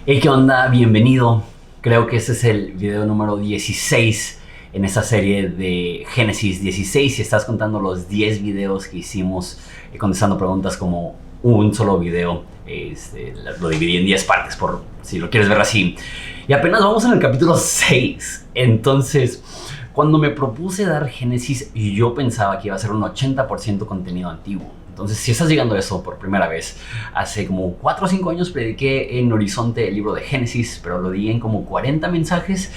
Hey, ¿qué onda? Bienvenido. Creo que este es el video número 16 en esta serie de Génesis 16. Si estás contando los 10 videos que hicimos contestando preguntas como un solo video, lo dividí en 10 partes por si lo quieres ver así. Y apenas vamos en el capítulo 6. Entonces, cuando me propuse dar Génesis, yo pensaba que iba a ser un 80% contenido antiguo. Entonces, si estás llegando a eso por primera vez, hace como 4 o 5 años prediqué en Horizonte el libro de Génesis, pero lo di en como 40 mensajes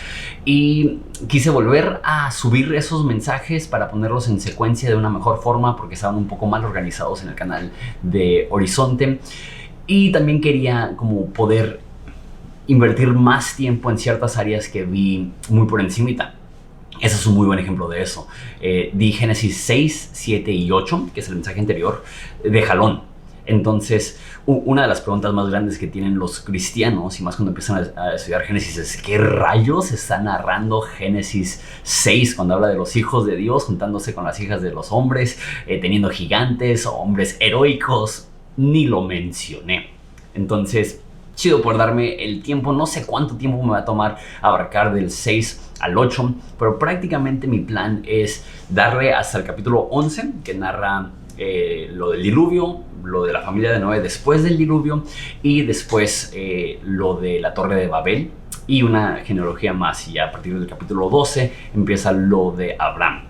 y quise volver a subir esos mensajes para ponerlos en secuencia de una mejor forma porque estaban un poco mal organizados en el canal de Horizonte. Y también quería como poder invertir más tiempo en ciertas áreas que vi muy por encimita. Ese es un muy buen ejemplo de eso. Di Génesis 6, 7 y 8, que es el mensaje anterior, de jalón. Entonces, una de las preguntas más grandes que tienen los cristianos, y más cuando empiezan a estudiar Génesis, es ¿qué rayos está narrando Génesis 6 cuando habla de los hijos de Dios juntándose con las hijas de los hombres, teniendo gigantes o hombres heroicos? Ni lo mencioné. Entonces, chido por darme el tiempo. No sé cuánto tiempo me va a tomar abarcar del 6 al 8, pero prácticamente mi plan es darle hasta el capítulo 11, que narra lo del diluvio, lo de la familia de Noé después del diluvio y después lo de la Torre de Babel y una genealogía más. Y a partir del capítulo 12 empieza lo de Abraham.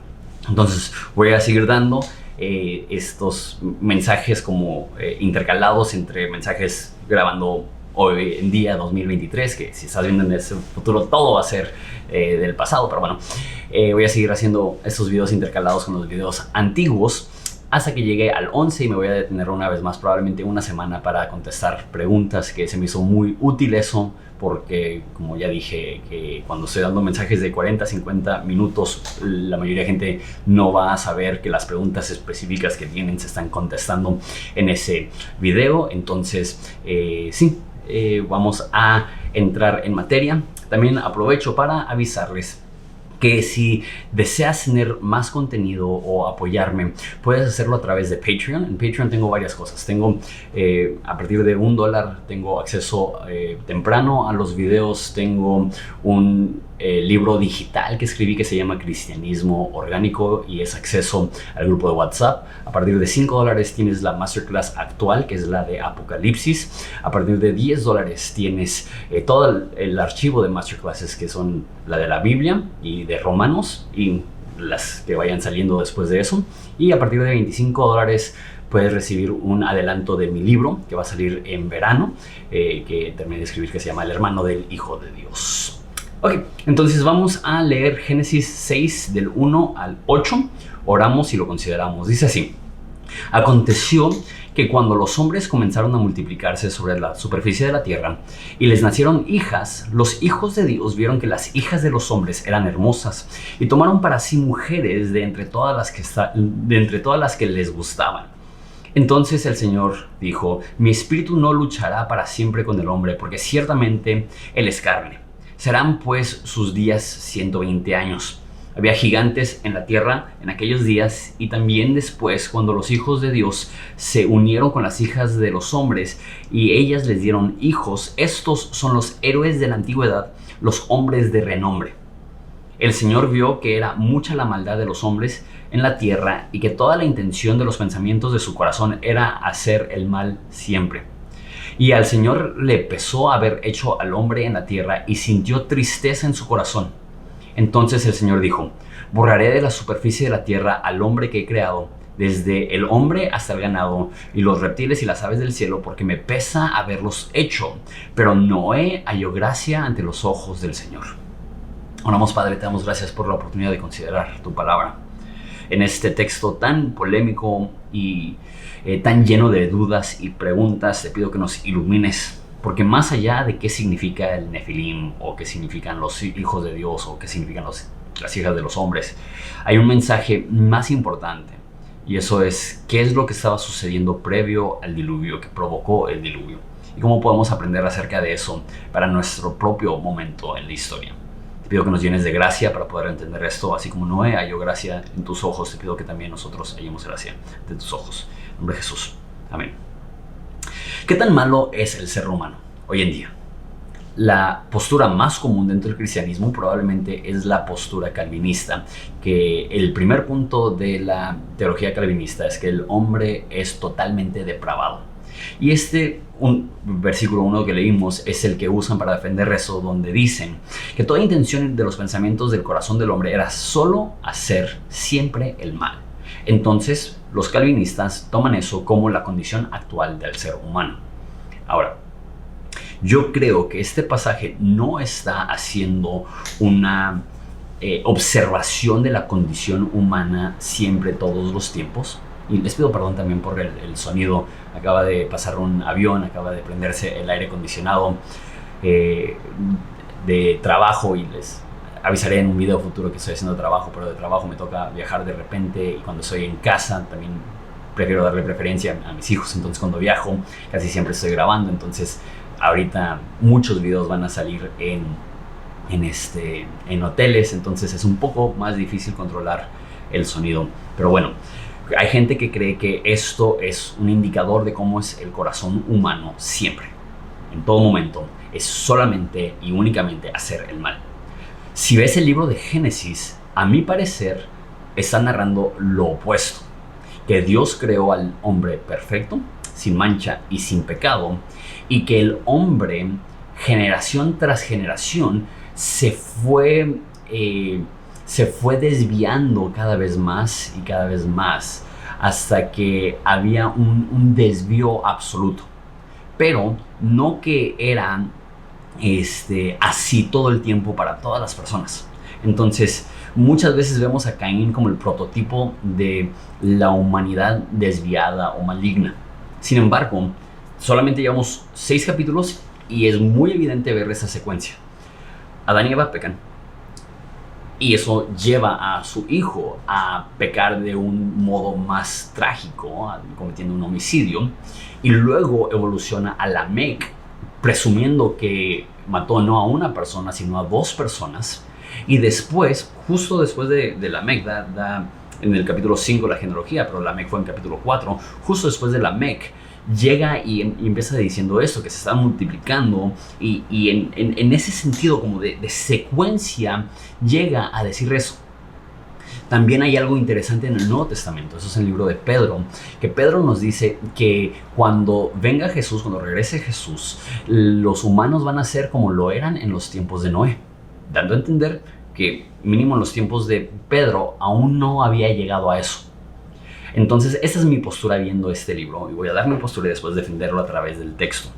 Entonces voy a seguir dando estos mensajes como intercalados entre mensajes grabando hoy en día 2023, que si estás viendo en ese futuro todo va a ser del pasado, pero bueno, voy a seguir haciendo estos videos intercalados con los videos antiguos hasta que llegue al 11 y me voy a detener una vez más, probablemente una semana, para contestar preguntas, que se me hizo muy útil eso, porque como ya dije, que cuando estoy dando mensajes de 40, 50 minutos, la mayoría de gente no va a saber que las preguntas específicas que tienen se están contestando en ese video. Entonces, sí. Vamos a entrar en materia. También aprovecho para avisarles que si deseas tener más contenido o apoyarme, puedes hacerlo a través de Patreon. En Patreon tengo varias cosas. Tengo a partir de $1 tengo acceso temprano a los videos. Tengo un libro digital que escribí que se llama Cristianismo Orgánico y es acceso al grupo de WhatsApp. A partir de $5 tienes la Masterclass actual, que es la de Apocalipsis. A partir de $10 tienes todo el archivo de Masterclasses, que son la de la Biblia y de Romanos y las que vayan saliendo después de eso. Y a partir de $25 puedes recibir un adelanto de mi libro que va a salir en verano, que terminé de escribir, que se llama El hermano del Hijo de Dios. Ok, entonces vamos a leer Génesis 6 del 1 al 8. Oramos y lo consideramos. Dice así: aconteció que cuando los hombres comenzaron a multiplicarse sobre la superficie de la tierra y les nacieron hijas, los hijos de Dios vieron que las hijas de los hombres eran hermosas y tomaron para sí mujeres de entre todas las que les gustaban. Entonces el Señor dijo: mi espíritu no luchará para siempre con el hombre, porque ciertamente él es carne. Serán pues sus días 120 años. Había gigantes en la tierra en aquellos días y también después, cuando los hijos de Dios se unieron con las hijas de los hombres y ellas les dieron hijos. Estos son los héroes de la antigüedad, los hombres de renombre. El Señor vio que era mucha la maldad de los hombres en la tierra y que toda la intención de los pensamientos de su corazón era hacer el mal siempre. Y al Señor le pesó haber hecho al hombre en la tierra y sintió tristeza en su corazón. Entonces el Señor dijo: borraré de la superficie de la tierra al hombre que he creado, desde el hombre hasta el ganado y los reptiles y las aves del cielo, porque me pesa haberlos hecho. Pero Noé halló gracia ante los ojos del Señor. Oramos. Padre, te damos gracias por la oportunidad de considerar tu palabra en este texto tan polémico y tan lleno de dudas y preguntas. Te pido que nos ilumines, porque más allá de qué significa el Nefilim, o qué significan los hijos de Dios, o qué significan las hijas de los hombres, hay un mensaje más importante, y eso es qué es lo que estaba sucediendo previo al diluvio, que provocó el diluvio, y cómo podemos aprender acerca de eso para nuestro propio momento en la historia. Te pido que nos llenes de gracia para poder entender esto, así como Noé halló gracia en tus ojos. Te pido que también nosotros hallemos gracia de tus ojos. En nombre de Jesús. Amén. ¿Qué tan malo es el ser humano hoy en día? La postura más común dentro del cristianismo probablemente es la postura calvinista, que el primer punto de la teología calvinista es que el hombre es totalmente depravado. Y un versículo 1 que leímos es el que usan para defender eso, donde dicen que toda intención de los pensamientos del corazón del hombre era solo hacer siempre el mal. Entonces, los calvinistas toman eso como la condición actual del ser humano. Ahora, yo creo que este pasaje no está haciendo una observación de la condición humana siempre, todos los tiempos. Y les pido perdón también por el sonido. Acaba de pasar un avión, acaba de prenderse el aire acondicionado de trabajo, y les avisaré en un video futuro que estoy haciendo trabajo, pero de trabajo me toca viajar de repente, y cuando estoy en casa también prefiero darle preferencia a mis hijos. Entonces cuando viajo casi siempre estoy grabando. Entonces ahorita muchos videos van a salir en hoteles, entonces es un poco más difícil controlar el sonido. Pero bueno, hay gente que cree que esto es un indicador de cómo es el corazón humano siempre, en todo momento. Es solamente y únicamente hacer el mal. Si ves el libro de Génesis, a mi parecer, está narrando lo opuesto. Que Dios creó al hombre perfecto, sin mancha y sin pecado, y que el hombre, generación tras generación, se fue desviando cada vez más y cada vez más, hasta que había un desvío absoluto. Pero no que era así todo el tiempo para todas las personas. Entonces, muchas veces vemos a Caín como el prototipo de la humanidad desviada o maligna. Sin embargo, solamente llevamos 6 capítulos y es muy evidente ver esa secuencia. Adán y Eva pecan, y eso lleva a su hijo a pecar de un modo más trágico, cometiendo un homicidio, y luego evoluciona a Lamec, presumiendo que mató no a una persona, sino a 2 personas. Y después, justo después de Lamec, da en el capítulo 5 la genealogía, pero Lamec fue en capítulo 4, justo después de Lamec, llega y empieza diciendo esto, que se está multiplicando, y en ese sentido como de secuencia llega a decir eso. También hay algo interesante en el Nuevo Testamento, eso es en el libro de Pedro, que Pedro nos dice que cuando venga Jesús, cuando regrese Jesús, los humanos van a ser como lo eran en los tiempos de Noé, dando a entender que mínimo en los tiempos de Pedro aún no había llegado a eso. Entonces, esta es mi postura viendo este libro, y voy a dar mi postura y después defenderlo a través del texto.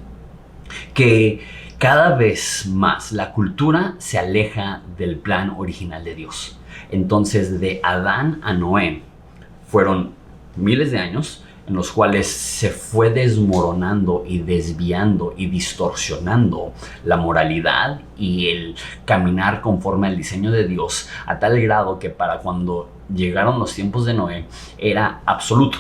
Que cada vez más la cultura se aleja del plan original de Dios. Entonces, de Adán a Noé fueron miles de años en los cuales se fue desmoronando y desviando y distorsionando la moralidad y el caminar conforme al diseño de Dios, a tal grado que para cuando llegaron los tiempos de Noé era absoluto.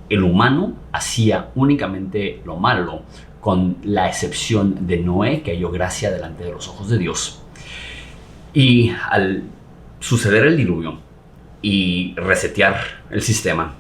El humano hacía únicamente lo malo, con la excepción de Noé, que halló gracia delante de los ojos de Dios. Y al suceder el diluvio y resetear el sistema,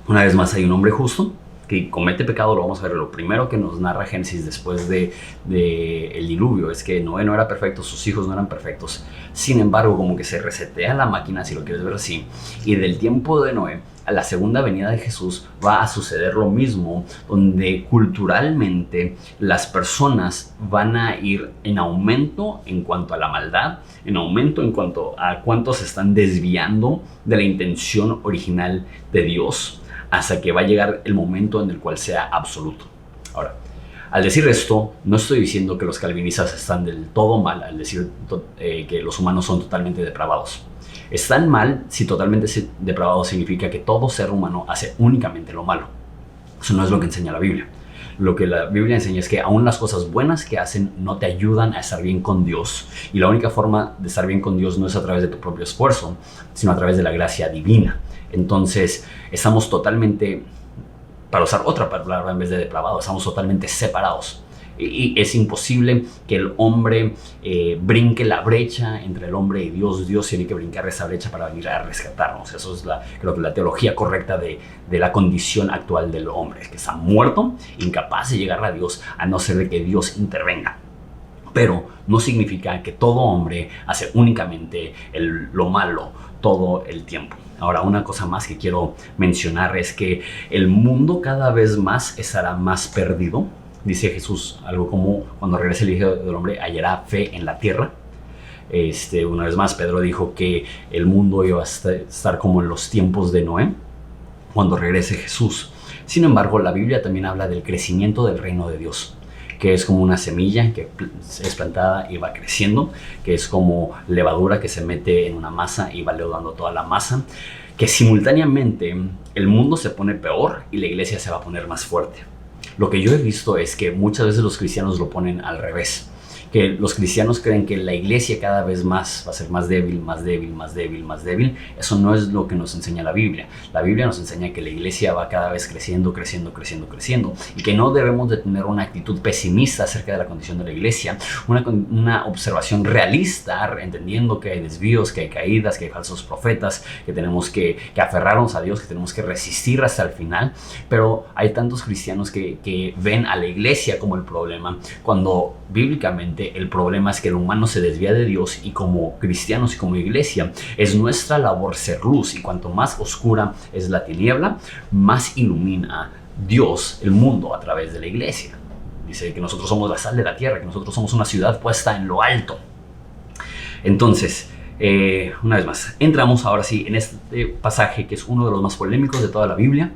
una vez más hay un hombre justo que comete pecado. Lo vamos a ver. Lo primero que nos narra Génesis después de el diluvio es que Noé no era perfecto, sus hijos no eran perfectos. Sin embargo, como que se resetea la máquina, si lo quieres ver así, y del tiempo de Noé a la segunda venida de Jesús va a suceder lo mismo, donde culturalmente las personas van a ir en aumento en cuanto a la maldad, en aumento en cuanto a cuántos se están desviando de la intención original de Dios, hasta que va a llegar el momento en el cual sea absoluto. Ahora, al decir esto, no estoy diciendo que los calvinistas están del todo mal al decir que los humanos son totalmente depravados. Están mal si totalmente depravados significa que todo ser humano hace únicamente lo malo. Eso no es lo que enseña la Biblia. Lo que la Biblia enseña es que aún las cosas buenas que hacen no te ayudan a estar bien con Dios. Y la única forma de estar bien con Dios no es a través de tu propio esfuerzo, sino a través de la gracia divina. Entonces, estamos totalmente, para usar otra palabra en vez de depravado, estamos totalmente separados. Y es imposible que el hombre brinque la brecha entre el hombre y Dios. Dios tiene que brincar esa brecha para venir a rescatarnos. Eso es creo que la teología correcta de la condición actual del hombre, es que está muerto, incapaz de llegar a Dios, a no ser de que Dios intervenga. Pero no significa que todo hombre hace únicamente lo malo todo el tiempo. Ahora, una cosa más que quiero mencionar es que el mundo cada vez más estará más perdido. Dice Jesús algo como: cuando regrese el Hijo del Hombre, hallará fe en la tierra. Una vez más, Pedro dijo que el mundo iba a estar como en los tiempos de Noé cuando regrese Jesús. Sin embargo, la Biblia también habla del crecimiento del reino de Dios, que es como una semilla que es plantada y va creciendo, que es como levadura que se mete en una masa y va leudando toda la masa, que simultáneamente el mundo se pone peor y la iglesia se va a poner más fuerte. Lo que yo he visto es que muchas veces los cristianos lo ponen al revés, que los cristianos creen que la iglesia cada vez más va a ser más débil, más débil, más débil, más débil. Eso no es lo que nos enseña la Biblia. La Biblia nos enseña que la iglesia va cada vez creciendo, creciendo, creciendo, creciendo, y que no debemos de tener una actitud pesimista acerca de la condición de la iglesia, una observación realista, entendiendo que hay desvíos, que hay caídas, que hay falsos profetas, que tenemos que aferrarnos a Dios, que tenemos que resistir hasta el final. Pero hay tantos cristianos que ven a la iglesia como el problema, cuando bíblicamente el problema es que el humano se desvía de Dios, y como cristianos y como iglesia es nuestra labor ser luz, y cuanto más oscura es la tiniebla, más ilumina Dios el mundo a través de la iglesia. Dice que nosotros somos la sal de la tierra, que nosotros somos una ciudad puesta en lo alto. Entonces, una vez más, entramos ahora sí en este pasaje que es uno de los más polémicos de toda la Biblia,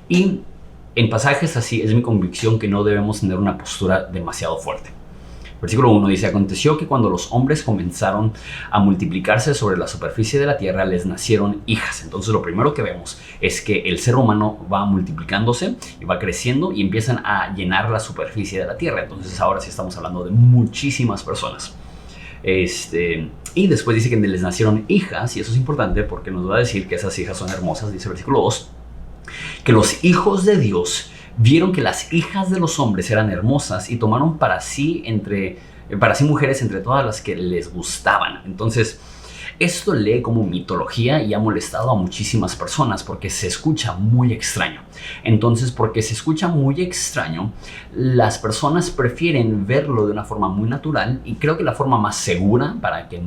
y en pasajes así es mi convicción que no debemos tener una postura demasiado fuerte. Versículo 1 dice: aconteció que cuando los hombres comenzaron a multiplicarse sobre la superficie de la tierra, les nacieron hijas. Entonces lo primero que vemos es que el ser humano va multiplicándose y va creciendo y empiezan a llenar la superficie de la tierra. Entonces ahora sí estamos hablando de muchísimas personas. Y después dice que les nacieron hijas, y eso es importante porque nos va a decir que esas hijas son hermosas. Dice versículo 2, que los hijos de Dios vieron que las hijas de los hombres eran hermosas y tomaron para sí mujeres entre todas las que les gustaban. Entonces, esto lee como mitología y ha molestado a muchísimas personas porque se escucha muy extraño. Entonces, porque se escucha muy extraño, las personas prefieren verlo de una forma muy natural, y creo que la forma más segura para que...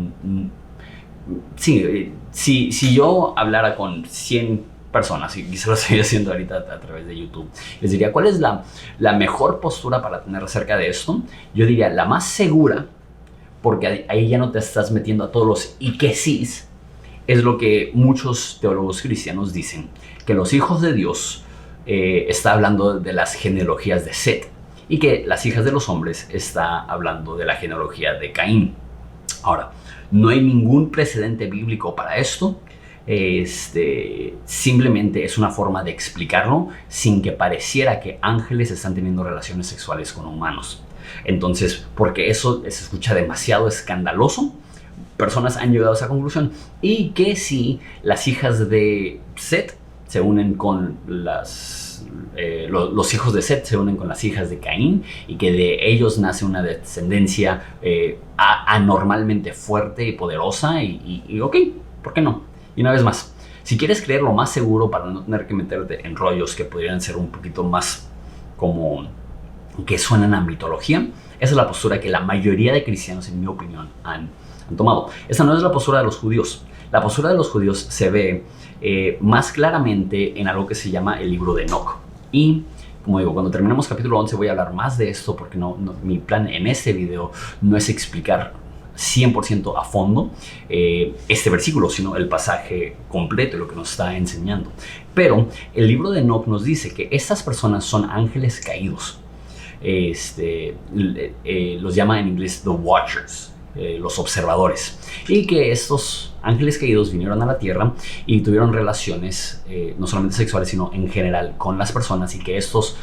Sí, si yo hablara con 100 personas, y quizás lo estoy haciendo ahorita a través de YouTube, les diría cuál es la mejor postura para tener acerca de esto. Yo diría la más segura, porque ahí ya no te estás metiendo a todos los y que sís. Es lo que muchos teólogos cristianos dicen, que los hijos de Dios está hablando de las genealogías de Set, y que las hijas de los hombres está hablando de la genealogía de Caín. Ahora, no hay ningún precedente bíblico para esto. Simplemente es una forma de explicarlo sin que pareciera que ángeles están teniendo relaciones sexuales con humanos. Entonces, porque eso se escucha demasiado escandaloso, personas han llegado a esa conclusión, y que si las hijas de Set se unen con los hijos de Set se unen con las hijas de Caín, y que de ellos nace una descendencia anormalmente fuerte y poderosa, y ok, ¿por qué no? Y una vez más, si quieres creer lo más seguro para no tener que meterte en rollos que podrían ser un poquito más como que suenan a mitología, esa es la postura que la mayoría de cristianos, en mi opinión, han tomado. Esa no es la postura de los judíos. La postura de los judíos se ve más claramente en algo que se llama el libro de Enoc. Y como digo, cuando terminemos capítulo 11 voy a hablar más de esto, porque mi plan en este video no es explicar 100% a fondo este versículo, sino el pasaje completo, lo que nos está enseñando. Pero el libro de Enoc nos dice que estas personas son ángeles caídos. Los llama en inglés the watchers, los observadores, y que estos ángeles caídos vinieron a la tierra y tuvieron relaciones no solamente sexuales, sino en general con las personas, y que estos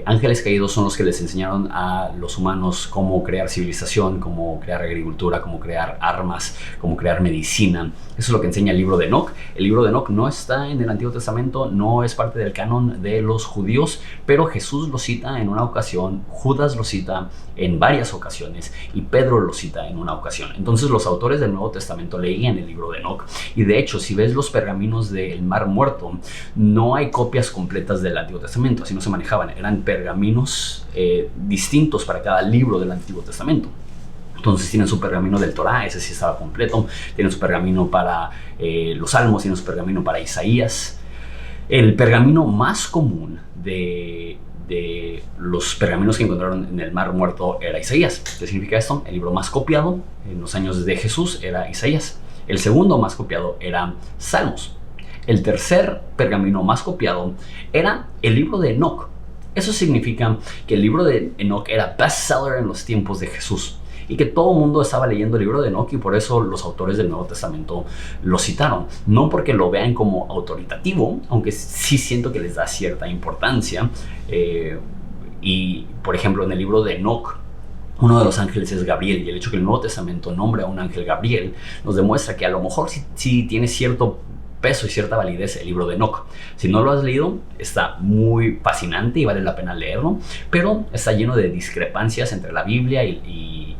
ángeles caídos son los que les enseñaron a los humanos cómo crear civilización, cómo crear agricultura, cómo crear armas, cómo crear medicina. Eso es lo que enseña el libro de Enoc. El libro de Enoc no está en el Antiguo Testamento, no es parte del canon de los judíos, pero Jesús lo cita en una ocasión, Judas lo cita en varias ocasiones, y Pedro lo cita en una ocasión. Entonces los autores del Nuevo Testamento leían el libro de Enoc, y de hecho, si ves los pergaminos del Mar Muerto, no hay copias completas del Antiguo Testamento, así no se manejaban, eran pergaminos distintos para cada libro del Antiguo Testamento. Entonces tienen su pergamino del Torá, ese sí estaba completo. Tienen su pergamino para los Salmos, tienen su pergamino para Isaías. El pergamino más común de los pergaminos que encontraron en el Mar Muerto era Isaías. ¿Qué significa esto? El libro más copiado en los años de Jesús era Isaías. El segundo más copiado era Salmos. El tercer pergamino más copiado era el libro de Enoc. Eso significa que el libro de Enoc era bestseller en los tiempos de Jesús y que todo el mundo estaba leyendo el libro de Enoc, y por eso los autores del Nuevo Testamento lo citaron. No porque lo vean como autoritativo, aunque sí siento que les da cierta importancia. Y, por ejemplo, en el libro de Enoc, uno de los ángeles es Gabriel, y el hecho que el Nuevo Testamento nombre a un ángel Gabriel nos demuestra que a lo mejor sí tiene cierto peso y cierta validez el libro de Enoc. Si no lo has leído, está muy fascinante y vale la pena leerlo, pero está lleno de discrepancias entre la Biblia y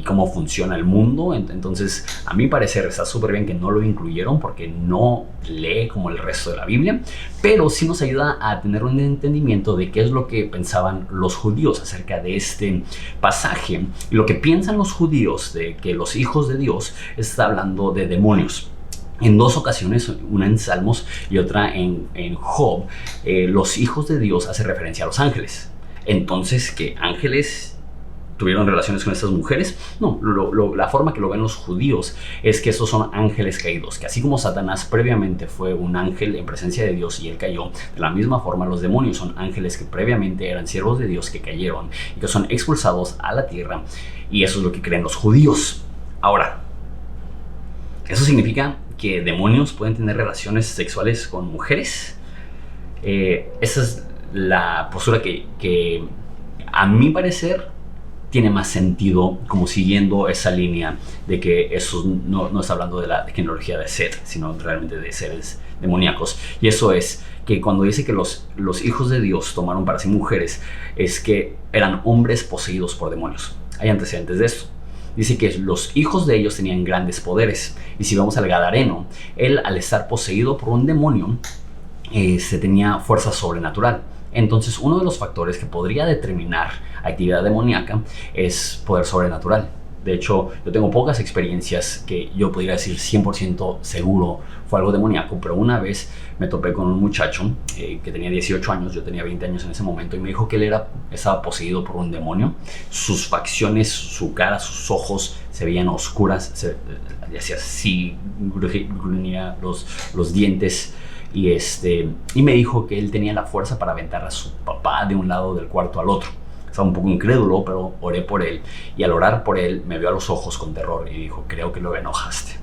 cómo funciona el mundo. Entonces, a mi parecer, está súper bien que no lo incluyeron porque no lee como el resto de la Biblia, pero sí nos ayuda a tener un entendimiento de qué es lo que pensaban los judíos acerca de este pasaje. Y lo que piensan los judíos de que los hijos de Dios está hablando de demonios. En dos ocasiones, una en Salmos y otra en Job, los hijos de Dios hace referencia a los ángeles. Entonces, ¿qué ángeles tuvieron relaciones con estas mujeres? No, la forma que lo ven los judíos es que esos son ángeles caídos, que así como Satanás previamente fue un ángel en presencia de Dios y él cayó, de la misma forma los demonios son ángeles que previamente eran siervos de Dios que cayeron y que son expulsados a la tierra, y eso es lo que creen los judíos. Ahora, ¿eso significa que demonios pueden tener relaciones sexuales con mujeres? Esa es la postura que a mi parecer tiene más sentido, como siguiendo esa línea de que eso no está hablando de la genealogía de Set, sino realmente de seres demoníacos. Y eso es que cuando dice que los hijos de Dios tomaron para sí mujeres, es que eran hombres poseídos por demonios. Hay antecedentes de esto. Dice que los hijos de ellos tenían grandes poderes. Y si vamos al Gadareno, él, al estar poseído por un demonio, tenía fuerza sobrenatural. Entonces, uno de los factores que podría determinar actividad demoníaca es poder sobrenatural. De hecho, yo tengo pocas experiencias que yo podría decir 100% seguro fue algo demoníaco, pero una vez me topé con un muchacho que tenía 18 años, yo tenía 20 años en ese momento, y me dijo que él estaba poseído por un demonio. Sus facciones, su cara, sus ojos se veían oscuras, hacía así, gruñía los dientes. Y me dijo que él tenía la fuerza para aventar a su papá de un lado del cuarto al otro. Estaba un poco incrédulo, pero oré por él. Y al orar por él, me vio a los ojos con terror y dijo: creo que lo enojaste.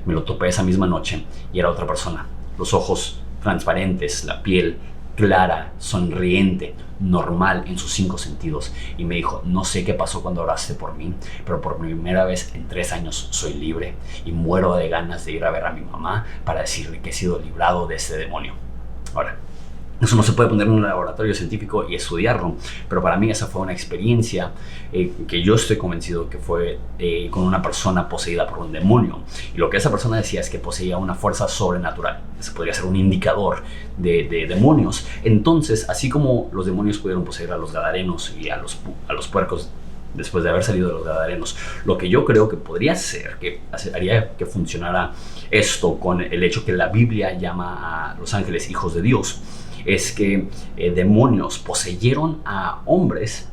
Me lo topé esa misma noche y era otra persona. Los ojos transparentes, la piel clara, sonriente, normal en sus 5 sentidos. Y me dijo: no sé qué pasó cuando oraste por mí, pero por primera vez en 3 años soy libre y muero de ganas de ir a ver a mi mamá para decirle que he sido librado de este demonio. Ahora, eso no se puede poner en un laboratorio científico y estudiarlo, pero para mí esa fue una experiencia que yo estoy convencido que fue con una persona poseída por un demonio. Y lo que esa persona decía es que poseía una fuerza sobrenatural. Ese podría ser un indicador de demonios. Entonces, así como los demonios pudieron poseer a los gadarenos y a los puercos después de haber salido de los gadarenos, lo que yo creo que podría ser, que haría que funcionara esto con el hecho que la Biblia llama a los ángeles hijos de Dios, es que demonios poseyeron a hombres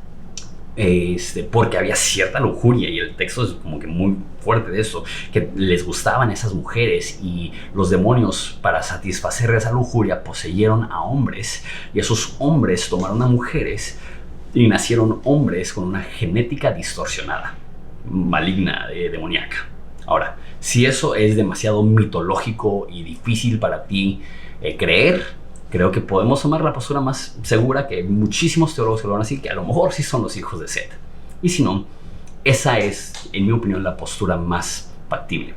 porque había cierta lujuria, y el texto es como que muy fuerte de eso, que les gustaban esas mujeres, y los demonios, para satisfacer esa lujuria, poseyeron a hombres, y esos hombres tomaron a mujeres y nacieron hombres con una genética distorsionada, maligna, demoníaca. Ahora, si eso es demasiado mitológico y difícil para ti creer, creo que podemos tomar la postura más segura, que hay muchísimos teólogos que lo van a decir, que a lo mejor sí son los hijos de Set. Y si no, esa es, en mi opinión, la postura más factible.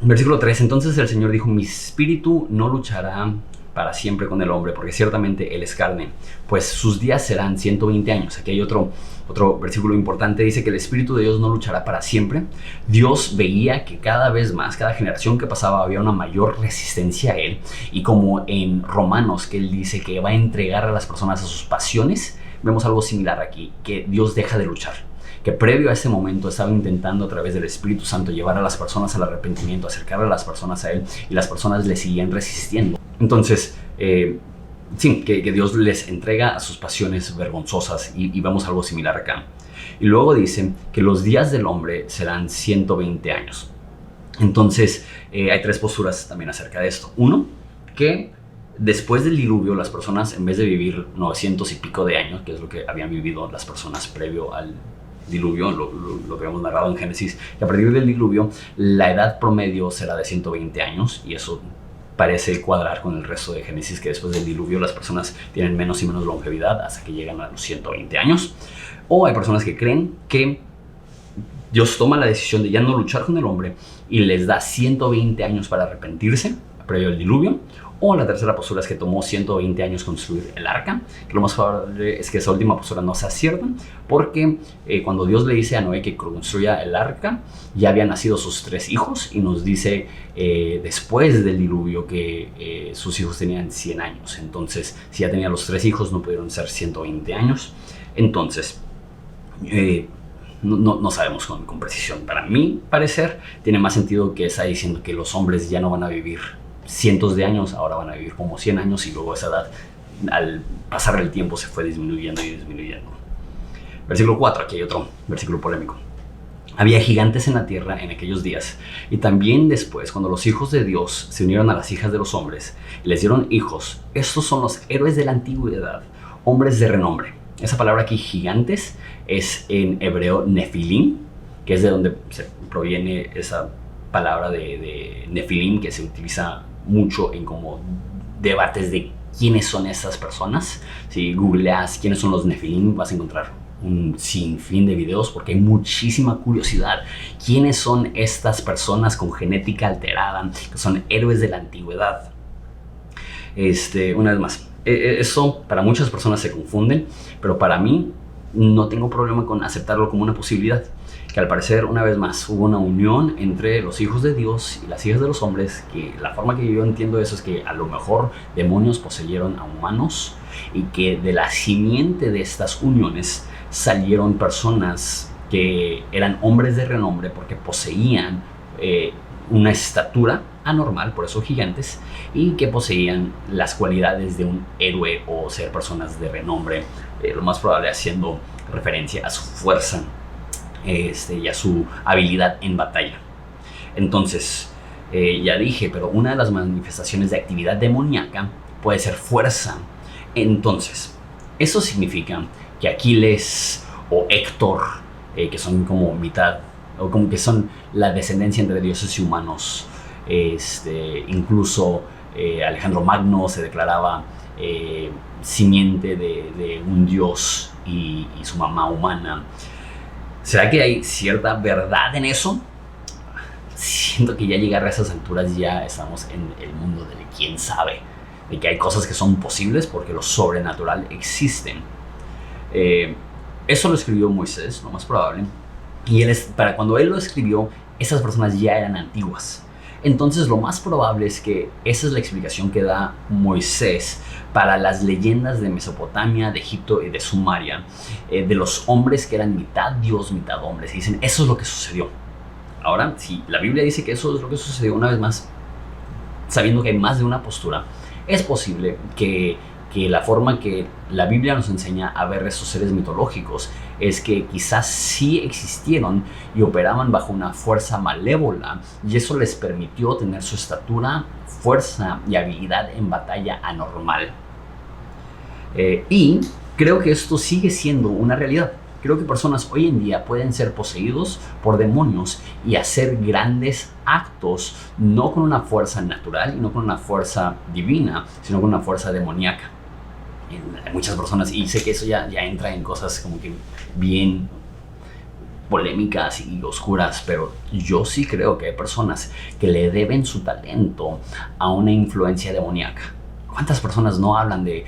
Versículo 3. Entonces el Señor dijo: mi espíritu no luchará para siempre con el hombre, porque ciertamente él es carne, pues sus días serán 120 años. Aquí hay otro versículo importante. Dice que el Espíritu de Dios no luchará para siempre. Dios veía que cada vez más, cada generación que pasaba, había una mayor resistencia a él, y como en Romanos, que él dice que va a entregar a las personas a sus pasiones, vemos algo similar aquí, que Dios deja de luchar. que previo a ese momento estaba intentando a través del Espíritu Santo llevar a las personas al arrepentimiento, acercar a las personas a Él, y las personas le seguían resistiendo. Entonces, sí, que Dios les entrega a sus pasiones vergonzosas, y vemos algo similar acá. Y luego dice que los días del hombre serán 120 años. Entonces, hay tres posturas también acerca de esto. Uno, que después del diluvio, las personas, en vez de vivir 900 y pico de años, que es lo que habían vivido las personas previo al diluvio, lo que hemos narrado en Génesis, que a partir del diluvio, la edad promedio será de 120 años, y eso parece cuadrar con el resto de Génesis, que después del diluvio las personas tienen menos y menos longevidad hasta que llegan a los 120 años. O hay personas que creen que Dios toma la decisión de ya no luchar con el hombre y les da 120 años para arrepentirse previo al diluvio. O la tercera postura es que tomó 120 años construir el arca. Lo más probable es que esa última postura no sea cierta, porque cuando Dios le dice a Noé que construya el arca, ya habían nacido sus 3 hijos, y nos dice después del diluvio que sus hijos tenían 100 años. Entonces, si ya tenía los 3 hijos, no pudieron ser 120 años. Entonces, no sabemos con precisión. Para mi parecer, tiene más sentido que está diciendo que los hombres ya no van a vivir cientos de años, ahora van a vivir como 100 años, y luego esa edad, al pasar el tiempo, se fue disminuyendo y disminuyendo. Versículo 4, aquí hay otro versículo polémico. Había gigantes en la tierra en aquellos días, y también después, cuando los hijos de Dios se unieron a las hijas de los hombres y les dieron hijos. Estos son los héroes de la antigüedad, hombres de renombre. Esa palabra aquí, gigantes, es en hebreo nefilim, que es de donde se proviene esa palabra de nefilim, que se utiliza mucho en como debates de quiénes son esas personas. Si googleas quiénes son los nefilim, vas a encontrar un sinfín de videos, porque hay muchísima curiosidad. ¿Quiénes son estas personas con genética alterada, que son héroes de la antigüedad? Una vez más, eso para muchas personas se confunden, pero para mí no tengo problema con aceptarlo como una posibilidad. Que al parecer, una vez más, hubo una unión entre los hijos de Dios y las hijas de los hombres, que la forma que yo entiendo eso es que a lo mejor demonios poseyeron a humanos, y que de la simiente de estas uniones salieron personas que eran hombres de renombre porque poseían una estatura anormal, por eso gigantes, y que poseían las cualidades de un héroe o ser personas de renombre, lo más probable haciendo referencia a su fuerza y a su habilidad en batalla. Entonces, ya dije, pero una de las manifestaciones de actividad demoníaca puede ser fuerza. Entonces, eso significa que Aquiles o Héctor, que son como mitad, o como que son la descendencia entre dioses y humanos, incluso Alejandro Magno se declaraba simiente de un dios y su mamá humana. ¿Será que hay cierta verdad en eso? Siento que ya llegar a esas alturas ya estamos en el mundo de quién sabe, de que hay cosas que son posibles porque lo sobrenatural existen. Eso lo escribió Moisés, lo más probable, y para cuando él lo escribió, esas personas ya eran antiguas. Entonces lo más probable es que esa es la explicación que da Moisés para las leyendas de Mesopotamia, de Egipto y de Sumeria, de los hombres que eran mitad Dios, mitad hombres. Y dicen, eso es lo que sucedió. Ahora, si la Biblia dice que eso es lo que sucedió, una vez más, sabiendo que hay más de una postura, es posible que la forma que la Biblia nos enseña a ver esos seres mitológicos es que quizás sí existieron y operaban bajo una fuerza malévola, y eso les permitió tener su estatura, fuerza y habilidad en batalla anormal. Y creo que esto sigue siendo una realidad. Creo que personas hoy en día pueden ser poseídos por demonios y hacer grandes actos, no con una fuerza natural y no con una fuerza divina, sino con una fuerza demoníaca. Hay muchas personas, y sé que eso ya entra en cosas como que bien polémicas y oscuras, pero yo sí creo que hay personas que le deben su talento a una influencia demoníaca. ¿Cuántas personas no hablan de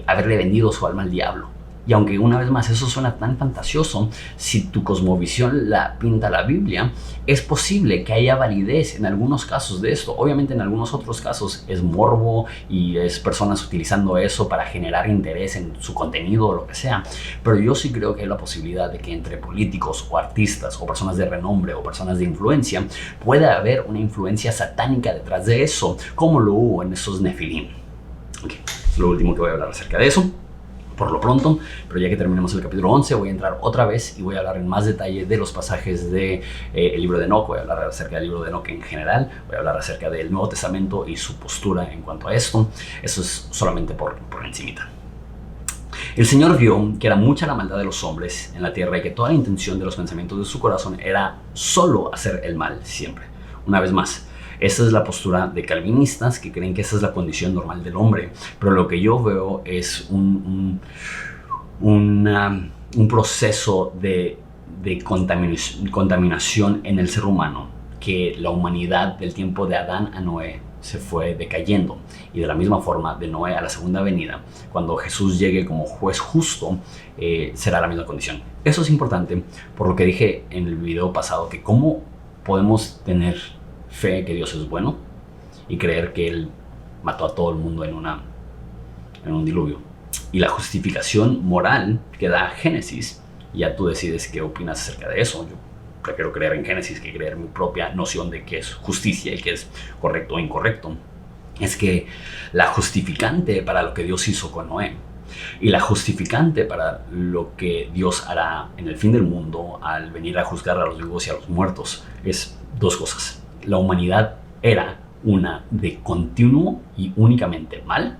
haberle vendido su alma al diablo? Y aunque una vez más eso suena tan fantasioso, si tu cosmovisión la pinta la Biblia, es posible que haya validez en algunos casos de esto. Obviamente en algunos otros casos es morbo y es personas utilizando eso para generar interés en su contenido o lo que sea. Pero yo sí creo que hay la posibilidad de que entre políticos o artistas o personas de renombre o personas de influencia pueda haber una influencia satánica detrás de eso, como lo hubo en esos Nefilim. Okay. Es lo último que voy a hablar acerca de eso por lo pronto, pero ya que terminemos el capítulo 11 voy a entrar otra vez y voy a hablar en más detalle de los pasajes del libro de Enoc. Voy a hablar acerca del libro de Enoc en general, voy a hablar acerca del Nuevo Testamento y su postura en cuanto a esto. Eso es solamente por encimita. El Señor vio que era mucha la maldad de los hombres en la tierra y que toda la intención de los pensamientos de su corazón era solo hacer el mal siempre. Una vez más, esa es la postura de calvinistas que creen que esa es la condición normal del hombre. Pero lo que yo veo es un proceso de contaminación en el ser humano, que la humanidad del tiempo de Adán a Noé se fue decayendo. Y de la misma forma, de Noé a la segunda venida, cuando Jesús llegue como juez justo, será la misma condición. Eso es importante, por lo que dije en el video pasado, que cómo podemos tener fe que Dios es bueno y creer que Él mató a todo el mundo en un diluvio. Y la justificación moral que da Génesis, ya tú decides qué opinas acerca de eso. Yo prefiero creer en Génesis que creer mi propia noción de qué es justicia y qué es correcto o incorrecto. Es que la justificante para lo que Dios hizo con Noé y la justificante para lo que Dios hará en el fin del mundo al venir a juzgar a los vivos y a los muertos es dos cosas. La humanidad era una de continuo y únicamente mal,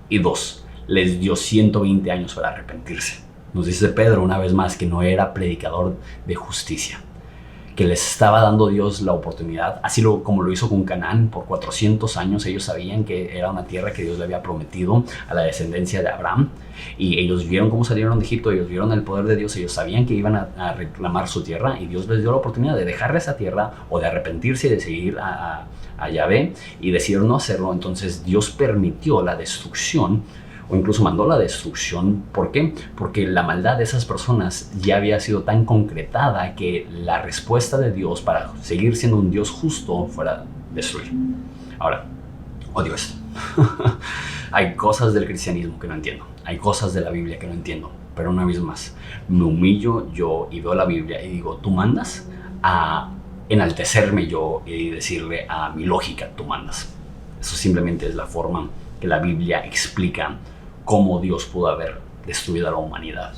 y dos, les dio 120 años para arrepentirse. Nos dice Pedro una vez más que no era predicador de justicia, que les estaba dando Dios la oportunidad, así como lo hizo con Canaán por 400 años. Ellos sabían que era una tierra que Dios le había prometido a la descendencia de Abraham, y ellos vieron cómo salieron de Egipto, ellos vieron el poder de Dios, ellos sabían que iban a reclamar su tierra, y Dios les dio la oportunidad de dejar esa tierra o de arrepentirse y de seguir a Yahvé, y decidieron no hacerlo. Entonces Dios permitió la destrucción, o incluso mandó la destrucción. ¿Por qué? Porque la maldad de esas personas ya había sido tan concretada que la respuesta de Dios para seguir siendo un Dios justo fuera destruir. Ahora, odio esto. Hay cosas del cristianismo que no entiendo, hay cosas de la Biblia que no entiendo, pero una vez más, me humillo yo y veo la Biblia y digo, tú mandas a enaltecerme yo y decirle a mi lógica, tú mandas. Eso simplemente es la forma que la Biblia explica cómo Dios pudo haber destruido a la humanidad.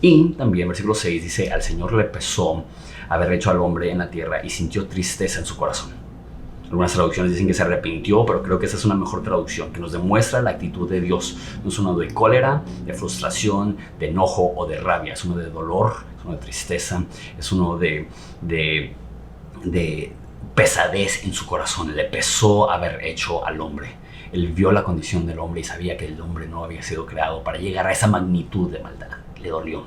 Y también versículo 6 dice, al Señor le pesó haber hecho al hombre en la tierra y sintió tristeza en su corazón. Algunas traducciones dicen que se arrepintió, pero creo que esa es una mejor traducción, que nos demuestra la actitud de Dios. No es uno de cólera, de frustración, de enojo o de rabia. Es uno de dolor, es uno de tristeza, es uno de pesadez en su corazón. Le pesó haber hecho al hombre. Él vio la condición del hombre y sabía que el hombre no había sido creado para llegar a esa magnitud de maldad. Le dolió.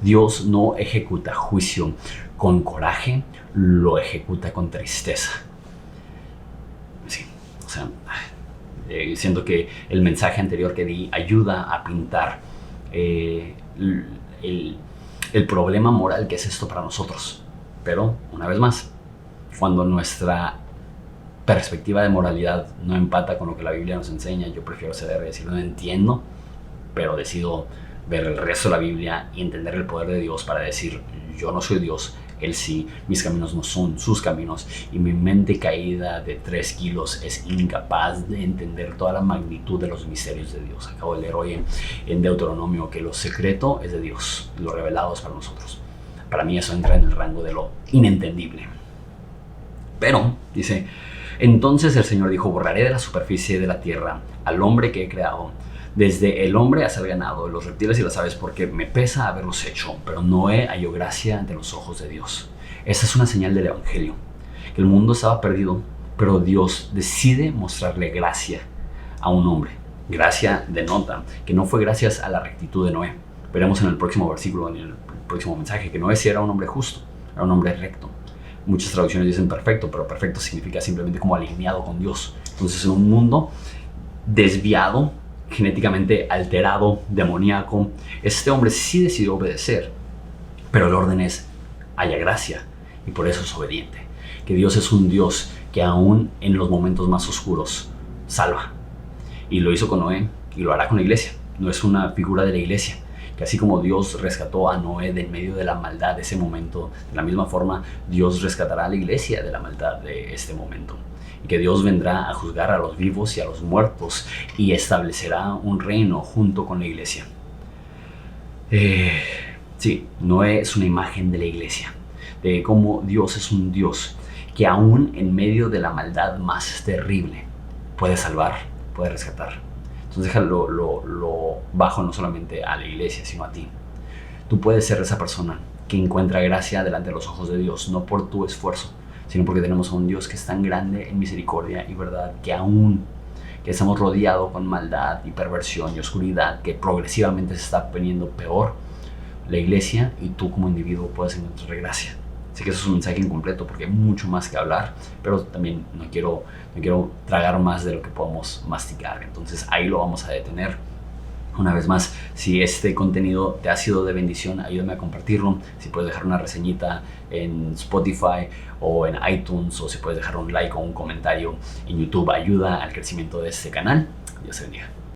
Dios no ejecuta juicio con coraje, lo ejecuta con tristeza. Sí, o sea, siento que el mensaje anterior que di ayuda a pintar el problema moral que es esto para nosotros. Pero, una vez más, cuando nuestra perspectiva de moralidad no empata con lo que la Biblia nos enseña, yo prefiero ceder y decir, no entiendo, pero decido ver el resto de la Biblia y entender el poder de Dios para decir, yo no soy Dios, Él sí, mis caminos no son sus caminos, y mi mente caída de 3 kilos es incapaz de entender toda la magnitud de los misterios de Dios. Acabo de leer hoy en Deuteronomio que lo secreto es de Dios, lo revelado es para nosotros. Para mí eso entra en el rango de lo inentendible. Pero, dice, entonces el Señor dijo, borraré de la superficie de la tierra al hombre que he creado, desde el hombre hasta el ganado, los reptiles y las aves, porque me pesa haberlos hecho. Pero Noé halló gracia ante los ojos de Dios. Esa es una señal del Evangelio, que el mundo estaba perdido, pero Dios decide mostrarle gracia a un hombre. Gracia denota que no fue gracias a la rectitud de Noé. Veremos en el próximo versículo, en el próximo mensaje, que Noé sí era un hombre justo, era un hombre recto. Muchas traducciones dicen perfecto, pero perfecto significa simplemente como alineado con Dios. Entonces, en un mundo desviado, genéticamente alterado, demoníaco, este hombre sí decidió obedecer, pero el orden es: haya gracia, y por eso es obediente. Que Dios es un Dios que aún en los momentos más oscuros salva. Y lo hizo con Noé y lo hará con la iglesia. No es una figura de la iglesia, que así como Dios rescató a Noé del medio de la maldad de ese momento, de la misma forma Dios rescatará a la iglesia de la maldad de este momento. Y que Dios vendrá a juzgar a los vivos y a los muertos y establecerá un reino junto con la iglesia. Sí, Noé es una imagen de la iglesia, de cómo Dios es un Dios que aún en medio de la maldad más terrible puede salvar, puede rescatar. Entonces déjalo lo bajo no solamente a la iglesia, sino a ti. Tú puedes ser esa persona que encuentra gracia delante de los ojos de Dios, no por tu esfuerzo, sino porque tenemos a un Dios que es tan grande en misericordia y verdad, que aún que estamos rodeados con maldad y perversión y oscuridad, que progresivamente se está poniendo peor, la iglesia y tú como individuo puedes encontrar gracia. Sé que eso es un mensaje incompleto porque hay mucho más que hablar, pero también no quiero tragar más de lo que podamos masticar. Entonces ahí lo vamos a detener. Una vez más, si este contenido te ha sido de bendición, ayúdame a compartirlo. Si puedes dejar una reseñita en Spotify o en iTunes, o si puedes dejar un like o un comentario en YouTube, ayuda al crecimiento de este canal. Dios te bendiga.